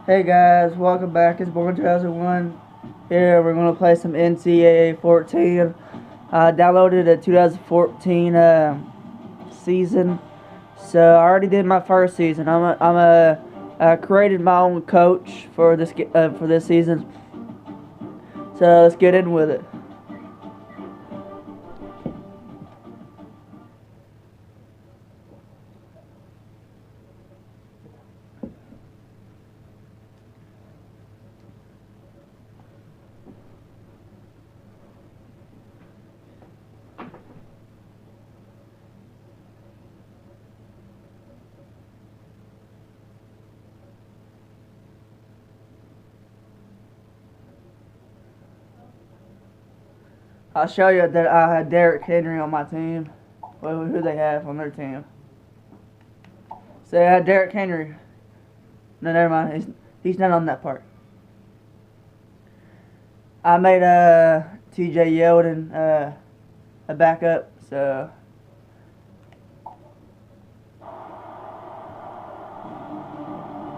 Hey guys, welcome back. It's Born 2001. Here we're going to play some NCAA 14. I downloaded the 2014 season, so I already did my first season. I created my own coach for this season. So let's get in with it. I'll show you that I had Derrick Henry on my team. Well, who they have on their team. So I had Derrick Henry. No, never mind. He's not on that part. I made TJ Yeldon a backup. So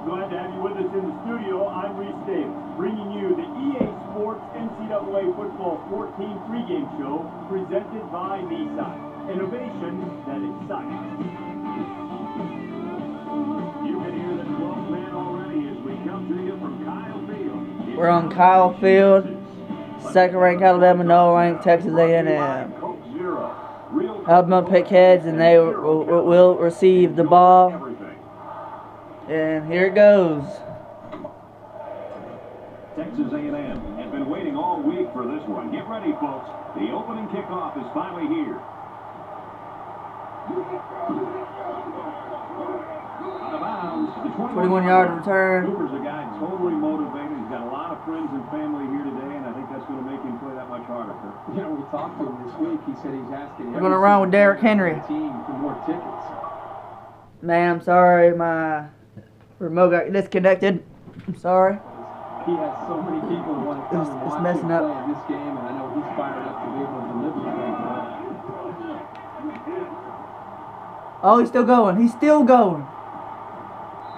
glad to have you with us in the studio. I'm Reese Davis, bringing you the EA Sports NCAA Football 14 pregame show presented by Nissan. Innovation that excites. You can hear the 12th man already as we come to you from Kyle Field. We're on Kyle Field, second-ranked Alabama, no-ranked Texas A&M. Alabama pick heads, and they will receive the ball. And here it goes. Texas A&M has been waiting all week for this one. Get ready, folks. The opening kickoff is finally here. Out of bounds, the 21-yard return. Cooper's a guy totally motivated. He's got a lot of friends and family here today, and I think that's going to make him play that much harder. You know, we talked to him this week. He said he's asking. We're going to run with Derrick Henry. Team for more tickets. Man, I'm sorry, my remote got disconnected. I'm sorry. He has so many people who want to come and watch him play in this game, and I know he's fired up to be able to deliver the game. Oh, he's still going. He's still going.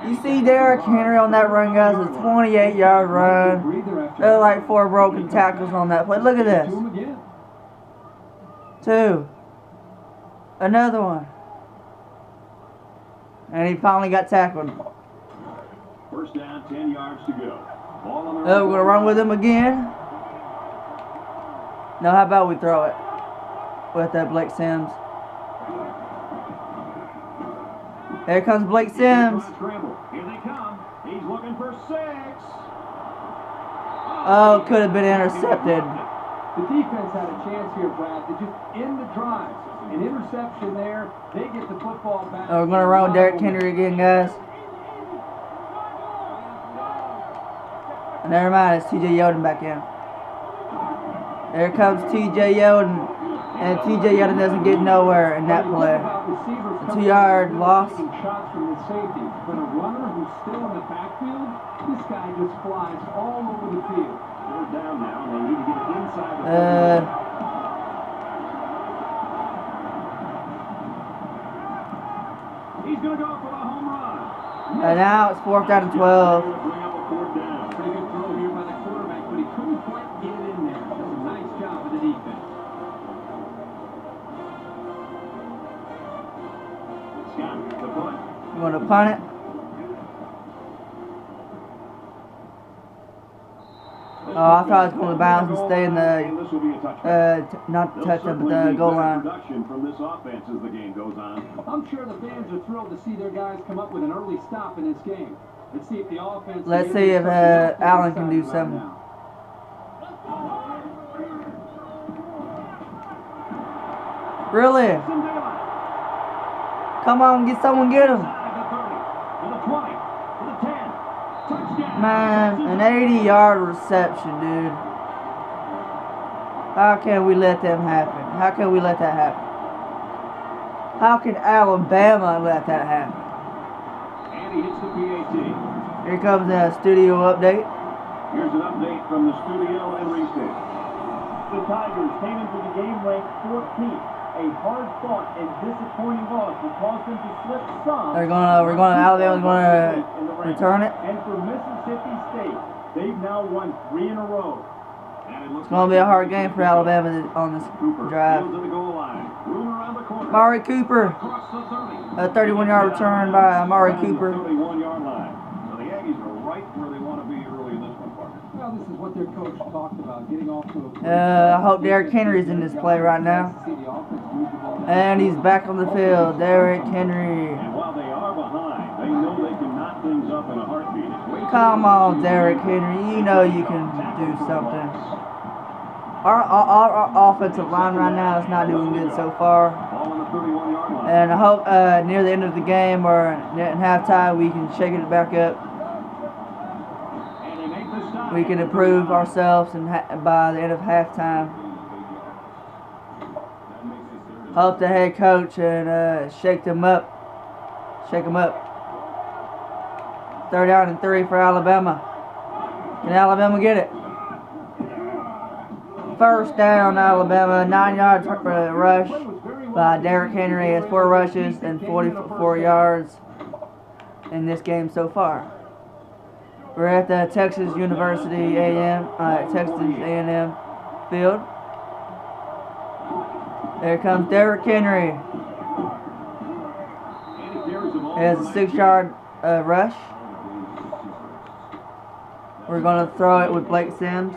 You see Derrick Henry on that run, guys. A 28-yard run. There are like 4 broken tackles on that play. Look at this. 2. Another one. And he finally got tackled. First down, 10 yards to go. Ball on the we're going to run with him again. Now, how about we throw it with that Blake Sims? Here comes Blake Sims. Here they come. He's looking for 6. Oh, could have been intercepted. The defense had a chance here, Brad, to just end the drive. An interception there. They get the football back. Oh, we're going to run with Derrick Henry again, guys. Never mind, it's TJ Yeldon back in. There comes TJ Yeldon. And TJ Yeldon doesn't get nowhere in that play. A 2-yard loss. Shots from the safety. But a runner who's still in the backfield, this guy just flies all over the field. They're down now. They need to get inside the He's going to go for a home run. And now it's 4th down and 12. Pretty good throw here by the quarterback, but he couldn't quite get it in there. That's a nice job of the defense. You want to punt it? Oh, I thought it was going to bounce and stay in the, not the touchdown, but the goal line. From this offense as the game goes on. I'm sure the fans are thrilled to see their guys come up with an early stop in this game. Let's see if the offense. Let's see if Allen can do something. Really? Come on, get him. Man, an 80-yard reception, dude. How can we let them happen? How can we let that happen? How can Alabama let that happen? And he hits the PAT. Here comes the studio update. Here's an update from the studio and Reese. The Tigers came into the game ranked 14th. A hard-fought and disappointing loss will cause them to slip some. Alabama's gonna return it. And for Mississippi State, they've now won 3 in a row. It's gonna be a hard game for Alabama on this drive. Amari Cooper, a 31-yard return by Amari Cooper. 31-yard line. So the Aggies are right where they want to be early in this one, partner. Well, this is what their coach talked about, getting off to a... I hope Derrick Henry's in this play right now. And he's back on the field. Derrick Henry. And while they are behind, they know they can knock things up in a heartbeat. Come on, Derrick Henry. You know you can do something. Our offensive line right now is not doing good so far. And I hope near the end of the game or in halftime we can shake it back up. We can improve ourselves and by the end of halftime. Hope the head coach and shake them up. Shake them up. 3rd down and 3 for Alabama. Can Alabama get it? 1st down, Alabama. 9-yard rush by Derrick Henry. Has 4 rushes and 44 yards in this game so far. We're at the Texas University A&M, Texas A&M field. There comes Derrick Henry. He has a 6-yard rush. We're going to throw it with Blake Sims.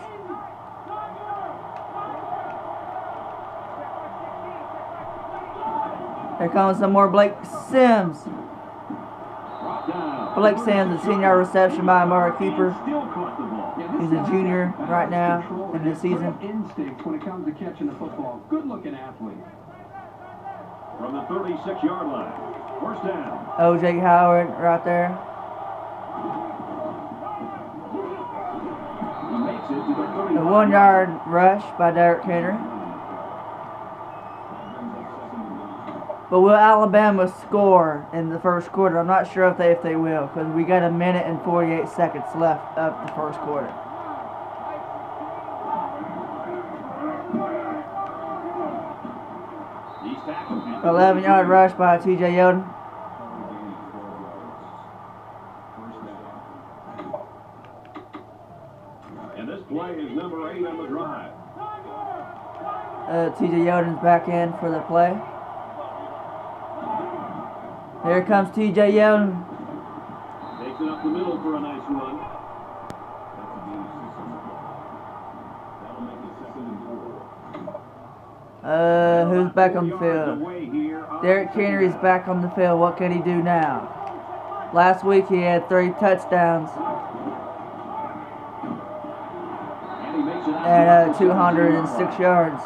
Here comes some more Blake Sims. Blake Sims, a 10-yard reception by Amari Cooper. He's a junior right now in this season. Instinct when it comes to catching the football. Good-looking athlete. From the 36-yard line, 1st down. O.J. Howard right there. He makes it to the 30. A 1-yard rush by Derrick Henry. But will Alabama score in the 1st quarter? I'm not sure if they will, because we got 1 minute and 48 seconds left of the 1st quarter. He's tackled. 11-yard rush by T.J. Yeldon. And this play is number 8 on the drive. T.J. Yeldon's back in for the play. Here comes T.J. Yeldon. Takes it up the middle for a nice run. Who's back on the field? Derrick Henry's back on the field. What can he do now? Last week he had 3 touchdowns and 206 yards.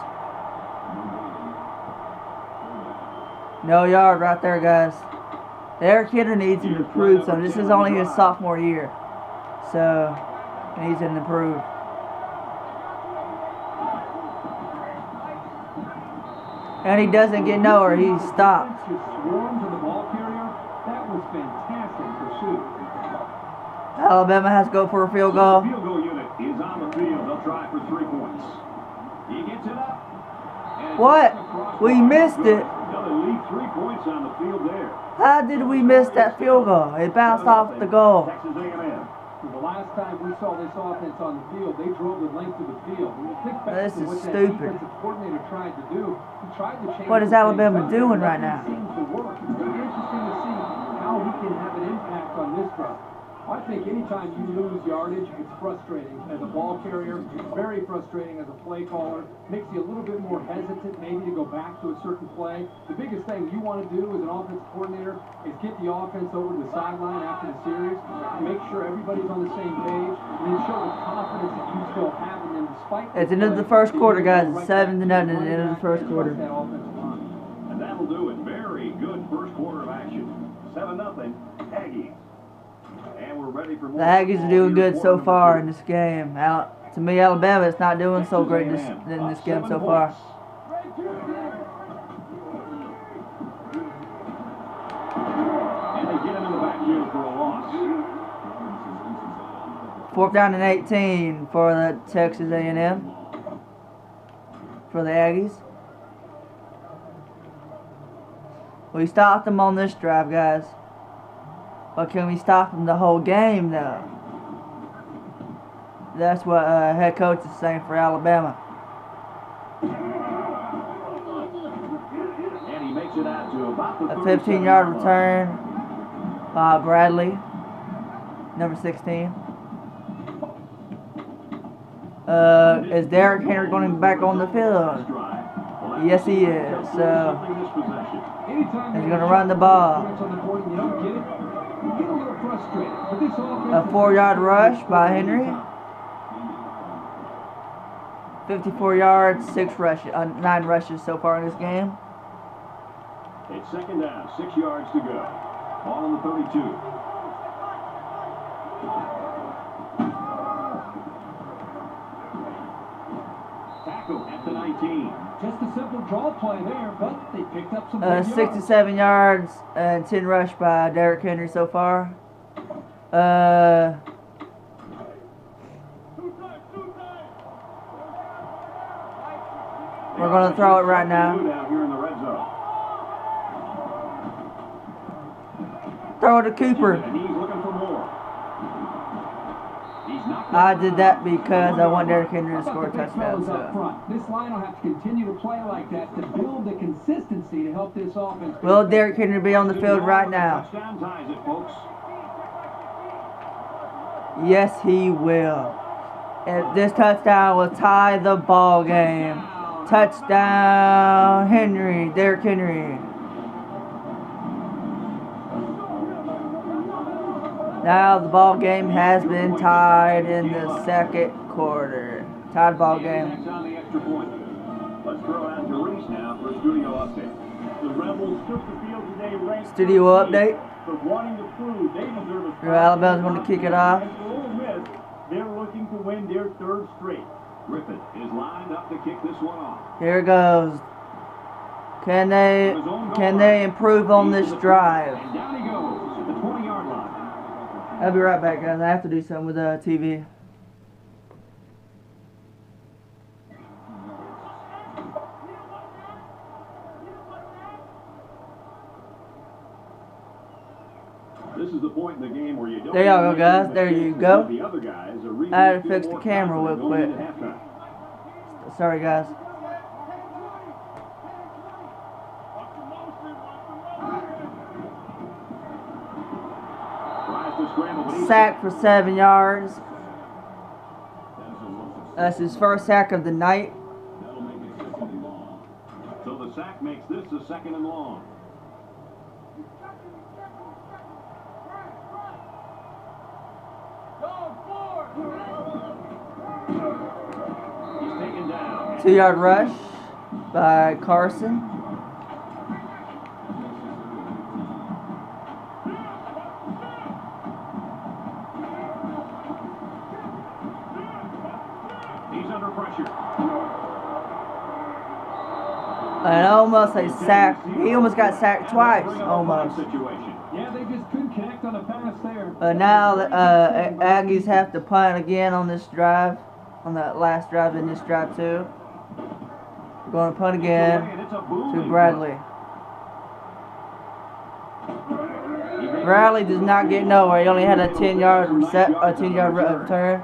No yard right there, guys. Derrick Henry needs to improve some. This is only his sophomore year, so he needs to improve. And he doesn't get nowhere. He's stopped. Alabama has to go for a field goal. Field goal unit is on the field. They'll try for 3 points. He gets it up. What? We missed it. They'll leave 3 points on the field there. How did we miss that field goal? It bounced off the goal. Texas A&M. The last time we saw this offense on the field, they drove the length of the field. When you think back This to is what that stupid. defensive coordinator tried to do, he tried to change. What is Alabama doing right now? It seems to work. It's very interesting to see how he can have an impact on this drive. I think anytime you lose yardage, it's frustrating as a ball carrier. It's very frustrating as a play caller. Makes you a little bit more hesitant maybe to go back to a certain play. The biggest thing you want to do as an offensive coordinator is get the offense over to the sideline after the series, make sure everybody's on the same page, and then show the confidence that you still have in them despite It's the end of the 1st quarter, guys. It's 7-0 at the end of the 1st quarter. And that'll do it. Very good 1st quarter of action. 7-0 Aggies. And we're ready for more. The Aggies are doing good so far in this game. To me, Alabama is not doing so great in this game so far. And they get him in the backfield for a loss. 4th down and 18 for the Texas A&M. For the Aggies. We stopped them on this drive, guys. But can we stop them the whole game, though? That's what head coach is saying for Alabama. And he makes it out to about the A 15-yard return by Bradley, number 16. Is Derrick Henry going to be back on the field? Yes, he is. So he's going to run the ball. A 4-yard rush by Henry. 54 yards, 9 rushes so far in this game. It's second down, 6 yards to go. Ball on the 32. Tackle at the 19. Just a simple draw play there, but they picked up some 67 yards and 10 rush by Derrick Henry so far. We're going to throw it right now. Throw it to Cooper. I did that because I want Derrick Henry to score a touchdown. So. This line will have to continue to play like that to build the consistency to help this offense. Will Derrick Henry be on the field right now? Yes, he will. If this touchdown will tie the ball game. Touchdown, Henry, Derrick Henry. Now the ball game has been tied in the second quarter. Tied ball game. Let's throw out to Reese now for a studio update. The Rebels took the field today ranked studio update. But wanting to prove they deserve a spot. Alabama's going to kick it off. And for Ole Miss, they're looking to win their 3rd straight. Griffin is lined up to kick this one off. Here it goes. Can they improve on this drive? And down he goes at the 20-yard line. I'll be right back, guys. I have to do something with the TV. This is the point in the game where you don't. There y'all go, guys. There you go. The other guys are I had to fix the camera real quick. Sorry, guys. Sack for 7 yards. That's his first sack of the night. So the sack makes this a 2nd and long. He's taken down. 2-yard rush by Carson. And almost a sack. He almost got sacked twice, almost. Yeah, they just couldn't connect on a pass there. Now the Aggies have to punt again on this drive, on that last drive in this drive too. We're going to punt again to Bradley. Bradley does not get nowhere. He only had a 10-yard return.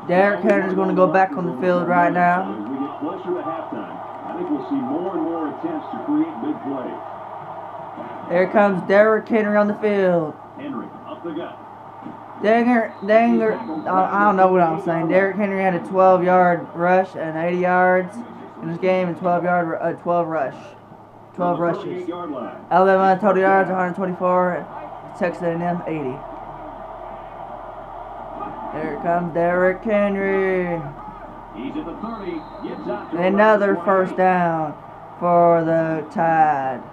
Derrick Henry's going to go back on the field right now. As we get closer to halftime, I think we'll see more and more attempts to create big plays. There comes Derrick Henry on the field. Henry up the gut. I don't know what I'm saying. Derrick Henry had a 12-yard rush and 80 yards in this game and 12 rushes. Alabama total yards 124. Texas A&M 80. Here comes Derrick Henry. He's at the 30. Gets out to another first down for the Tide.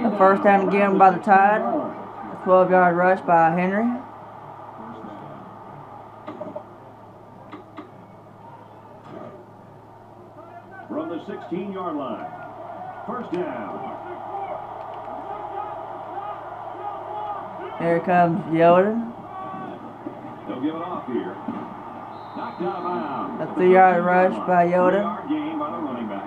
The first down again by the Tide. A 12-yard rush by Henry. From the 16-yard line. First down. Here comes Yoden. They'll give it off here. Knocked out of bounds. A 3-yard rush by Yoden. 3-yard gain by the running back.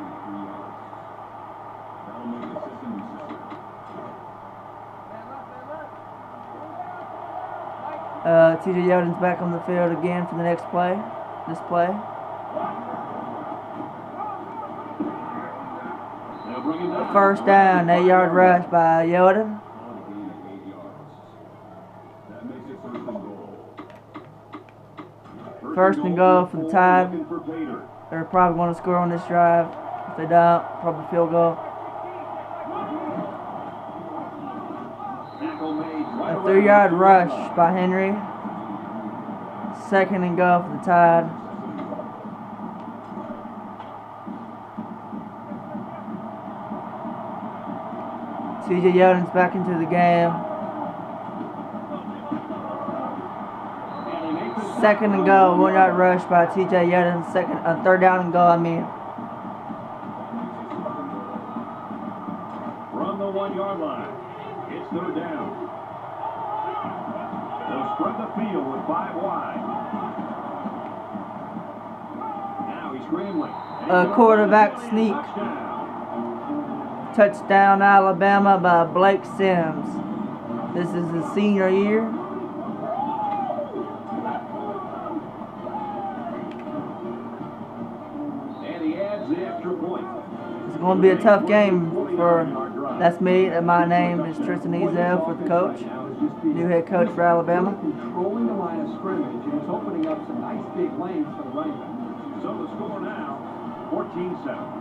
TJ Yoden's back on the field again for the next play. This play. First down, 8-yard rush by Yoden. First and goal for the Tide. They're probably going to score on this drive. If they don't, probably field goal. A 3-yard rush by Henry. Second and goal for the Tide. TJ Yoden's back into the game. Second and goal, 1-yard rush by TJ Yoden. Third down and goal, From the 1-yard line, it's third down. They'll spread the field with 5 wide. Now he's scrambling. A quarterback sneak. Touchdown Alabama by Blake Sims. This is his senior year. It's going to be a tough game for, that's me, and my name is Tristan Ezel for the coach, new head coach for Alabama. Controlling the line of scrimmage and is opening up some nice big lanes for the running back. So the score now, 14-7.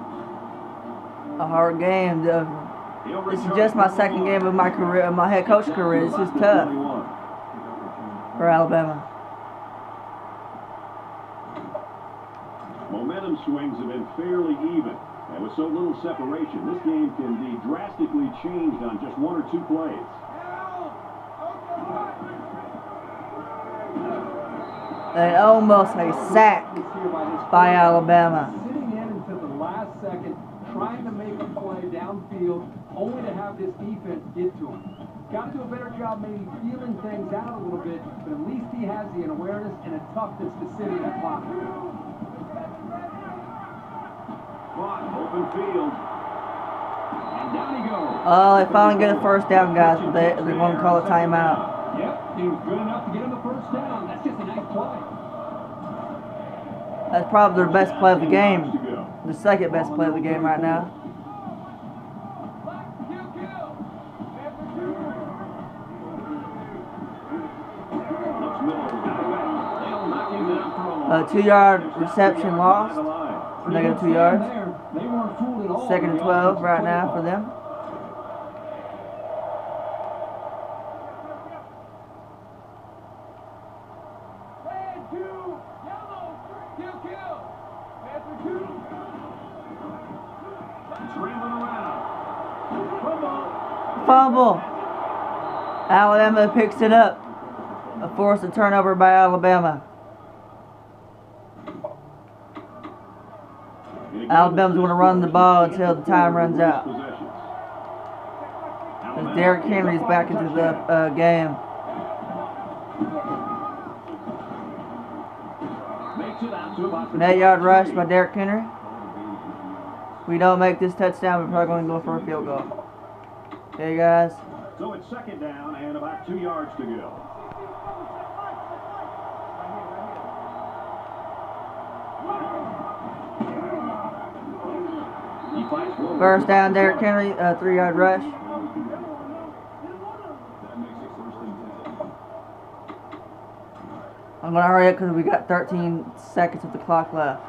A hard game. This is just my second game of my career, my head coach career. This is tough for Alabama. Momentum swings have been fairly even. And with so little separation, this game can be drastically changed on just 1 or 2 plays. And almost a sack by Alabama. Sitting in until the last second, trying to make a play downfield, only to have this defense get to him. Got to do a better job maybe feeling things out a little bit, but at least he has the awareness and a toughness to sit in that pocket. Open field. And down he goes. Oh, they finally get a first down, guys, but they want to call a timeout. Yep, he was good enough to get him the first down. That's just a nice play. That's probably their best play of the game. The second best play of the game right now. A 2-yard reception lost. Negative 2 yards. Second and 12 right now for them. Fumble. Alabama picks it up. A forced turnover by Alabama. Alabama's going to run the ball until the time runs out. As Derrick Henry's back into the game. An 8-yard rush by Derrick Henry. If we don't make this touchdown, we're probably going to go for a field goal. Okay, guys. So it's second down and about 2 yards to go. First down, Derrick Henry, 3-yard rush. I'm going to hurry up because we got 13 seconds of the clock left.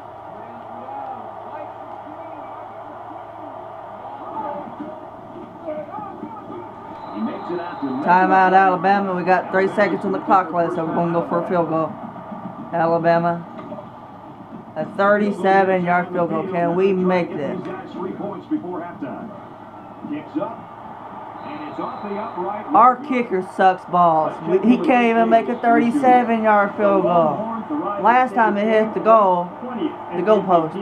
Timeout, Alabama. We got 3 seconds on the clock left, so we're going to go for a field goal. Alabama. A 37-yard field goal. Can we make this? 3 points before halftime. Kicks up, and it's off the upright. Our kicker sucks balls. He can't even make a 37-yard field goal. Last time it hit the goalpost.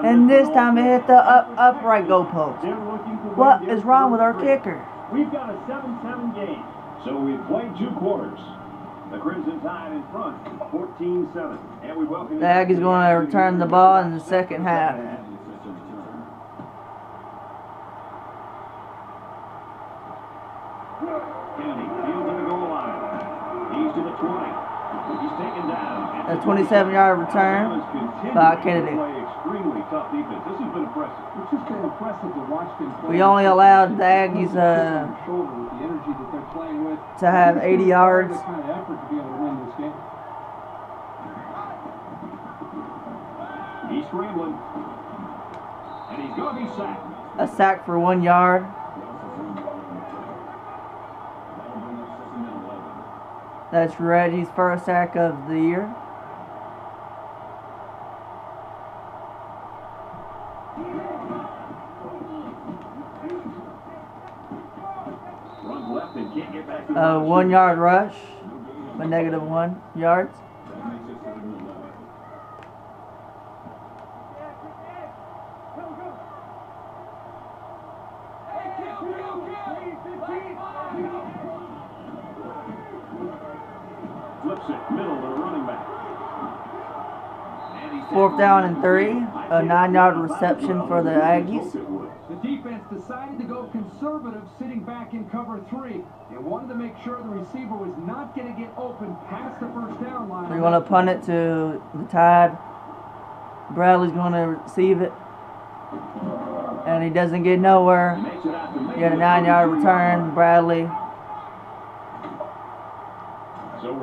And this time it hit the upright goalpost. What is wrong with our kicker? We've got a 7-7 game. So we've played 2 quarters. The Crimson Tide in front, 14-7. And we welcome The Aggies going to return the ball in the second half. Kennedy fields to the goal line. He's to the 20. He's taken down. A 27-yard return by Kennedy. Extremely tough defense. This has been impressive. It's just been impressive to watch them play. We only allowed the Aggies to have 80 yards. Kind of effort to be able to win this game. He's scrambling. And he's going to be sacked. A sack for 1 yard. That's Reggie's first sack of the year. Runs left and can't get back to A 1 yard rush, but negative 1 yards. Flips it, middle to the running back. 4th down and 3. A 9-yard reception for the Aggies. The defense decided to go conservative, sitting back in cover 3. They wanted to make sure the receiver was not going to get open past the first down line. They're going to punt it to the Tide. Bradley's going to receive it. And he doesn't get nowhere. He had a 9-yard return. Bradley.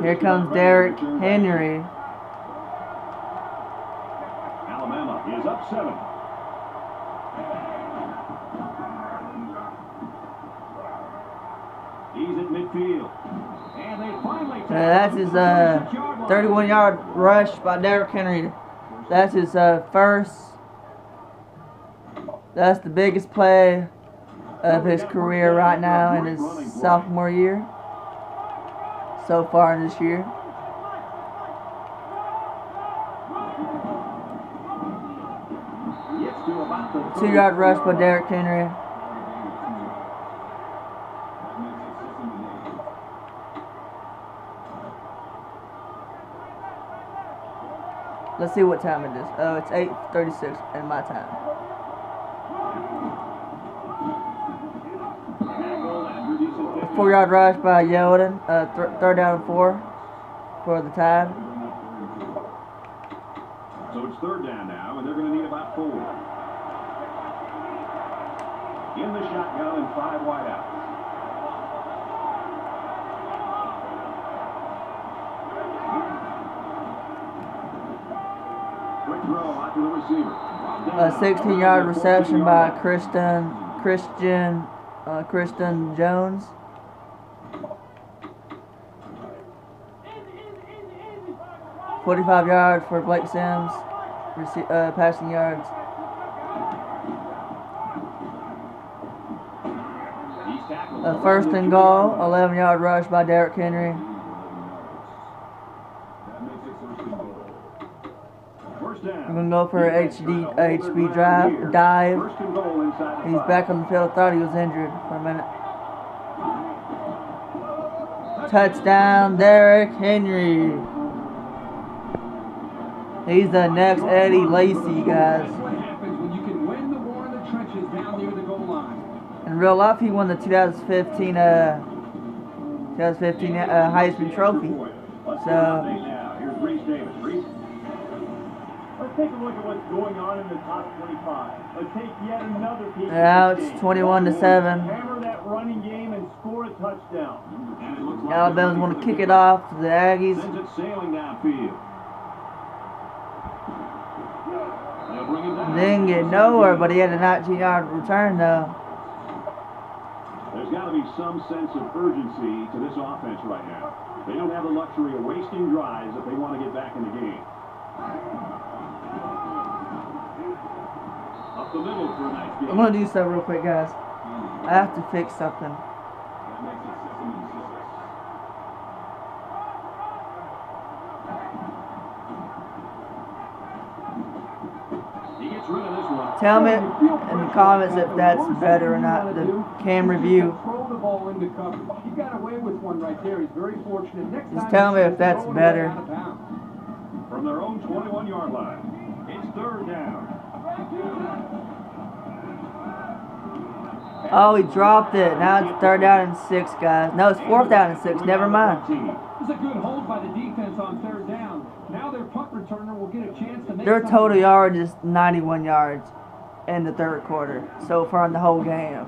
Here comes Derrick Henry. Alabama is up 7. He's at midfield. And they finally That's his 31-yard rush by Derrick Henry. That's his first. That's the biggest play of his career right now in his sophomore year. So far in this year. gets to about the 2-yard rush by Derrick Henry. Let's see what time it is. Oh, it's 8:36 in my time. A 4-yard rush by Yeldon. 3rd down and 4 for the Tide. So it's 3rd down now, and they're going to need about 4. In the shotgun and 5 wideouts. Quick throw out to the receiver. A 16-yard reception by Christian Jones. $45 for Blake Sims, passing yards. A 1st and goal, 11-yard rush by Derrick Henry. We're going to go for an HB dive. He's back on the field. I thought he was injured for a minute. Touchdown, Derrick Henry. He's the next Eddie Lacy, guys. In real life, he won the 2015 Heisman Trophy. So, let's take a look at what's going on in the top 25. Let's take yet another piece. now it's 21-7. Hammer that running game and score a touchdown. Alabama's going to kick it off to the Aggies. Sends it sailing downfield. Didn't get nowhere, but he had a 19-yard return, though. There's got to be some sense of urgency to this offense right now. They don't have the luxury of wasting drives if they want to get back in the game. Up the middle for a nice game. I'm going to do something real quick, guys. I have to fix something. Tell me in the comments if that's better or not, the cam review. to cover. He got away with one right there. He's very fortunate. Next Just time tell me if that's throw it better. out of bounds. From their own 21-yard line, it's third down. Oh, he dropped it. Now it's third down and 6, guys. No, it's fourth down and 6. Never mind. It's a good hold by the defense on third down. Now their punt returner will get a chance to make Their something. total yard is 91 yards in the third quarter so far in the whole game.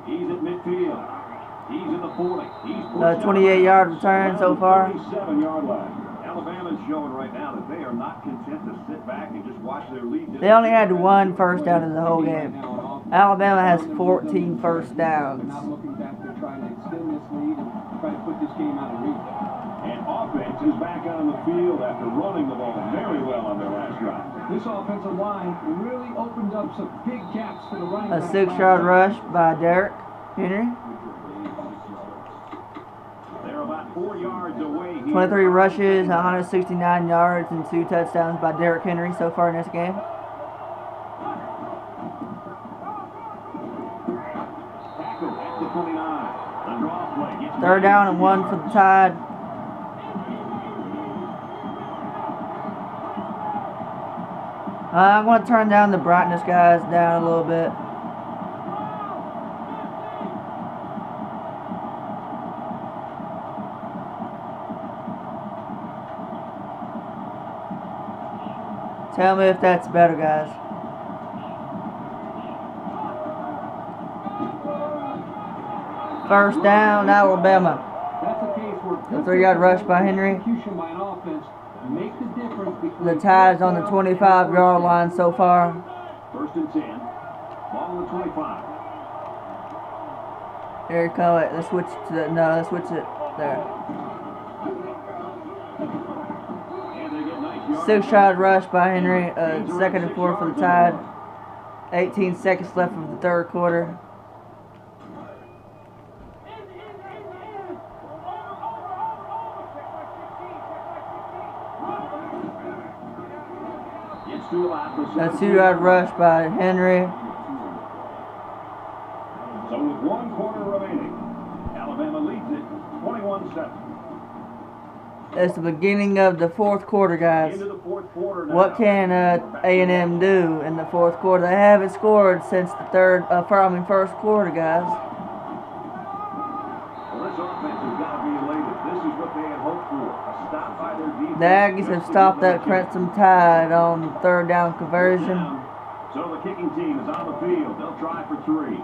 He's at midfield. He's in the 40. He's The 28-yard return so far. 37-yard line. Alabama's showing right now that they are not content to sit back and just watch their lead. They only had 1 first down in the whole game. Alabama has 14 first downs. Not looking back, they're trying to extend this lead and try to put this game out of reach. And offense is back on the field after running the ball very well on their last drive. This offensive line really opened up some big gaps for the running A back. 6-yard rush by Derrick Henry. They're about 4 yards away here. 23 rushes, 169 yards, and 2 touchdowns by Derrick Henry so far in this game. Tackle at the 29. The draw play gets Third down and 1 for the Tide. I'm going to turn down the brightness, guys, down a little bit. Tell me if that's better, guys. First down, Alabama. That's a case where The 3-yard rush by Henry. execution by an offense make the difference between The Tide's on the 25-yard line so far. First and 10. Ball on the 25. Here you come. Let's switch to the, no, let's switch it there. And they get nice yards. 6-yard rush by Henry. Second and 4 for the Tide. 18 seconds left of the third quarter. Gets to about the A 17. 2-yard rush by Henry. So with 1 quarter remaining, Alabama leads it 21-7. It's the beginning of the fourth quarter, guys. Into the fourth quarter now. What can A&M do in the fourth quarter? They haven't scored since the first quarter, guys. Well, this offense has got to be elated. This is what they had hoped for. A stop by their defense. The Aggies have stopped that Crimson Tide on the third down conversion. So the kicking team is on the field. They'll try for 3.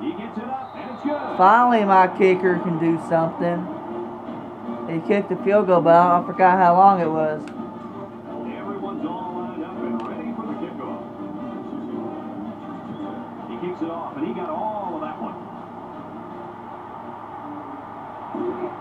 He gets it up, and it's good. Finally, my kicker can do something. He kicked the field goal, but I forgot how long it was. Everyone's all lined up and ready for the kickoff. He kicks it off, and he got all of that one.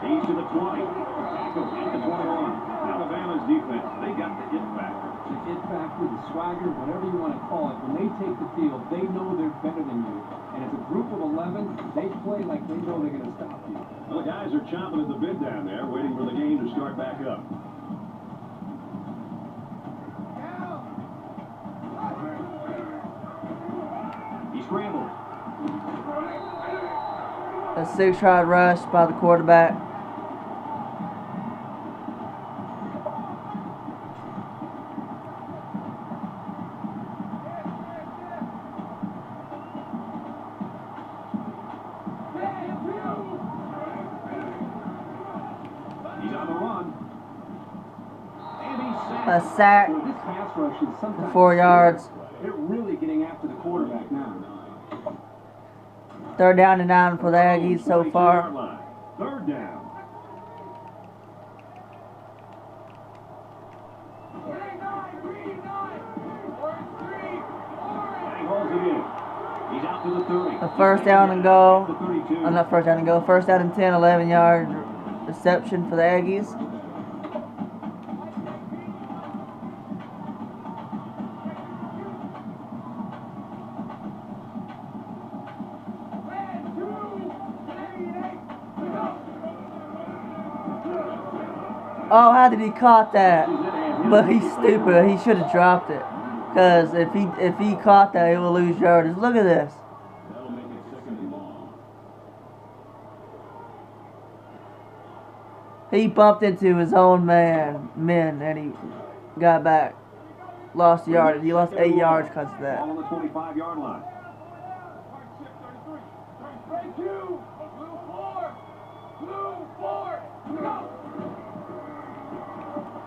He's to the 20. Tackle at the 21. Alabama's defense, they got the it factor. The it factor, the swagger, whatever you want to call it. When they take the field, they know they're better than you. And as a group of 11, they play like they know they're going to stop you. Well, the guys are chomping at the bit down there, waiting for the game to start back up. He scrambled. A 6-yard rush by the quarterback. He's on the run. And he's sacked. A sack This pass rush is for sometimes 4 yards. They're really getting after the quarterback now. Third down and 9 for the Aggies so 22-yard far. line. Third down. And he holds it in. He's out to the 30. A first down and goal. The 32. Not first down and goal. First down and 10, 11-yard reception for the Aggies. Oh, how did he caught that? But he's stupid. He should have dropped it. Because if he caught that, he will lose yardage. Look at this. That'll make it 2nd and long. He bumped into his own men, and he got back. Lost yardage. He lost 8 yards because of that. Ball on the 25-yard line.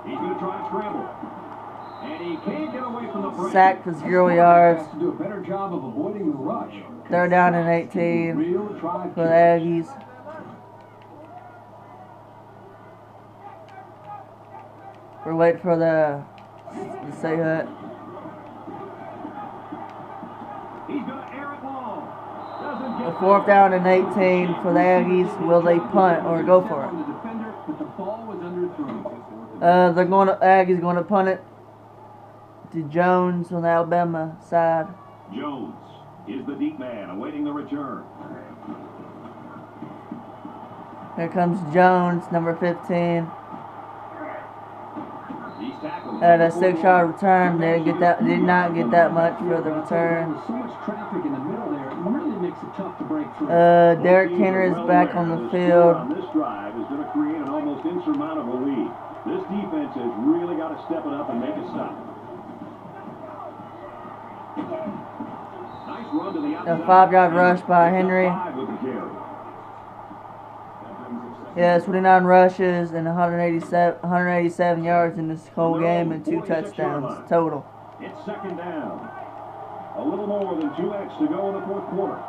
He's going to try and scramble. And he can't get away from the break. Sacked for 0 yards. Has to do a better job of avoiding the rush. 3rd down and 18 Real try for the Aggies. We're waiting for the say hut. He's going to air it long. Doesn't The get 4th down and 18 for the Aggies. Will they punt or go for on it? the defender, but the ball was underthrown. Aggies going to punt it to Jones on the Alabama side. Jones is the deep man awaiting the return. Here comes Jones, number 15. He's tackled. Had a 6-yard return. Did not get that much for the return. There's so much traffic in the middle there, it really makes it tough to break through. Derrick Henry is back on the field. On this drive is going to create an almost insurmountable lead. This defense has really got to step it up and make a stop. Nice run to the outside. A 5-yard rush by Henry. 5 with the carry. Yeah, 29 rushes and 187 yards in this whole game and 2 touchdowns total. It's 2nd down. A little more than 2x to go in the 4th quarter.